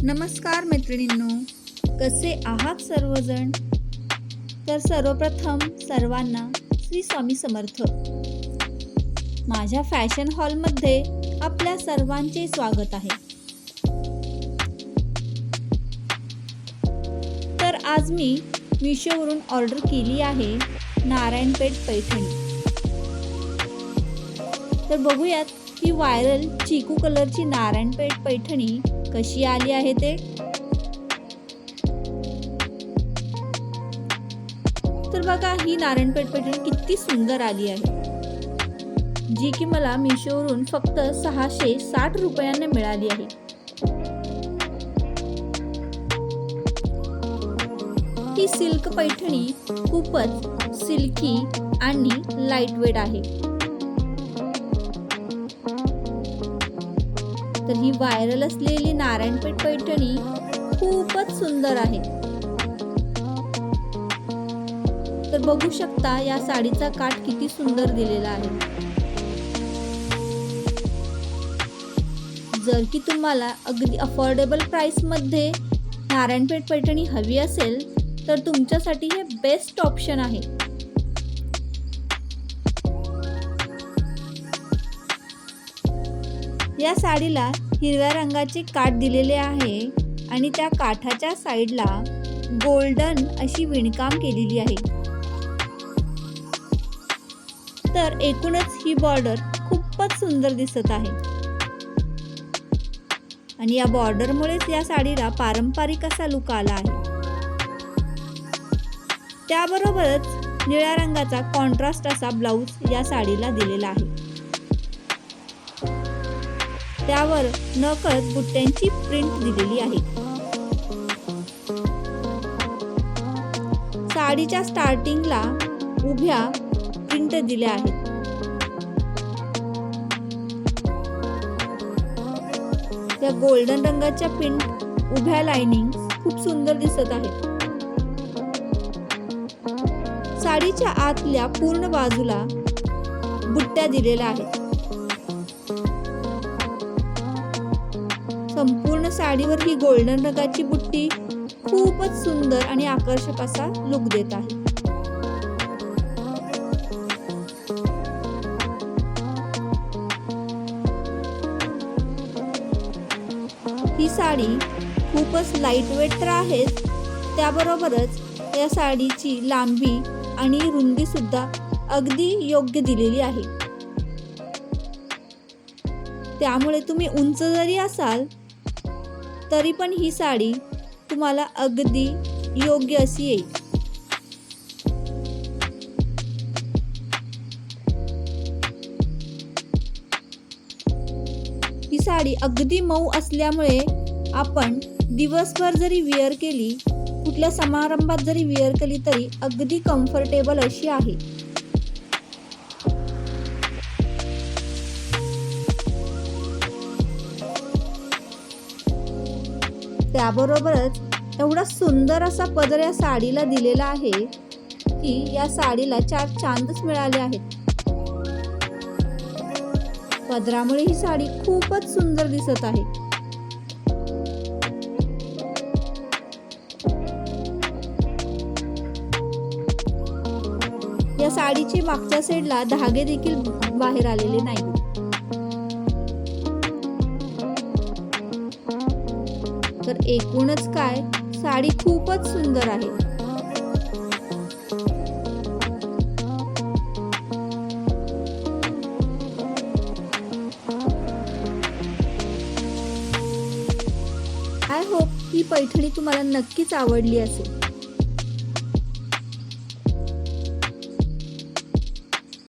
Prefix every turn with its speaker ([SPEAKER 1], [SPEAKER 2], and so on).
[SPEAKER 1] नमस्कार मैत्रिणींनो, कसे आहात सर्वजण? तर सर्वप्रथम सर्वांना श्री स्वामी समर्थ. माझ्या फॅशन हॉलमध्ये आपल्या सर्वांचे स्वागत आहे. तर आज मी मीशोवरून ऑर्डर केली आहे नारायणपेठ पैठणी. तर बघूयात ही व्हायरल चिकू कलरची नारायणपेठ पैठणी कशी आली आहे ते. तर बघा, ही नारायणपेठ पैठणी किती सुंदर आली आहे, जी की मला मीशोवरून फक्त 660 रुपयांना मिळाली आहे. ही सिल्क पैठणी खूपच सिल्की आणि लाईट वेट आहे. तर ही व्हायरल असलेली नारायणपेठ पैठणी खूपच सुंदर आहे. तर बघू शकता या साडीचा काठ किती सुंदर दिलेला आहे. जर की तुम्हाला अगदी अफोर्डेबल प्राइस मध्ये नारायणपेठ पैठणी हवी असेल तर तुमच्यासाठी हे बेस्ट ऑप्शन आहे. या साडीला हिरव्या रंगाचे काठ दिलेले आहे आणि त्या काठाच्या साईडला गोल्डन अशी विणकाम केलेली आहे. तर एकूणच ही बॉर्डर खूपच सुंदर दिसत आहे आणि या बॉर्डरमुळेच या साडीला पारंपरिक असा लुक आला आहे. त्याबरोबरच निळ्या रंगाचा कॉन्ट्रास्ट असा ब्लाउज या साडीला दिलेला आहे. त्यावर नकळत बुट्ट्यांची प्रिंट दिलेली आहे. साडीच्या स्टार्टिंगला उभ्या प्रिंट दिल्या आहेत. या गोल्डन रंगाच्या प्रिंट उभ्या लाइनिंग खूप सुंदर दिसत आहेत. साडीच्या आतल्या पूर्ण बाजूला बुट्ट्या दिलेल्या आहेत. संपूर्ण साडीवर ही गोल्डन रंगाची बुट्टी खूपच सुंदर आणि आकर्षक असा लुक देत आहे. ही साडी खूपच लाईट वेट तर आहेच, त्याबरोबरच या साडीची लांबी आणि रुंदी सुद्धा अगदी योग्य दिलेली आहे. त्यामुळे तुम्ही उंच जरी असाल तरी पण ही साडी तुम्हाला अगदी योग्य अशी येईल. ही साडी अगदी मऊ असल्यामुळे आपण दिवसभर जरी वेअर केली, कुठल्या समारंभात जरी वेअर केली तरी अगदी कम्फर्टेबल अशी आहे. त्याबरोबरच एवढा सुंदर असा पदर या साडीला दिलेला आहे की या साडीला 4 चांदच मिळाले आहेत. पदरामुळे ही साडी खूपच सुंदर दिसत आहे. या साडीची मागच्या साईडला धागे देखील बाहेर आलेले नाही. तर एकूणच काय, साडी खूपच सुंदर आहे. आय होप ही पैठणी तुम्हाला नक्कीच आवडली असेल.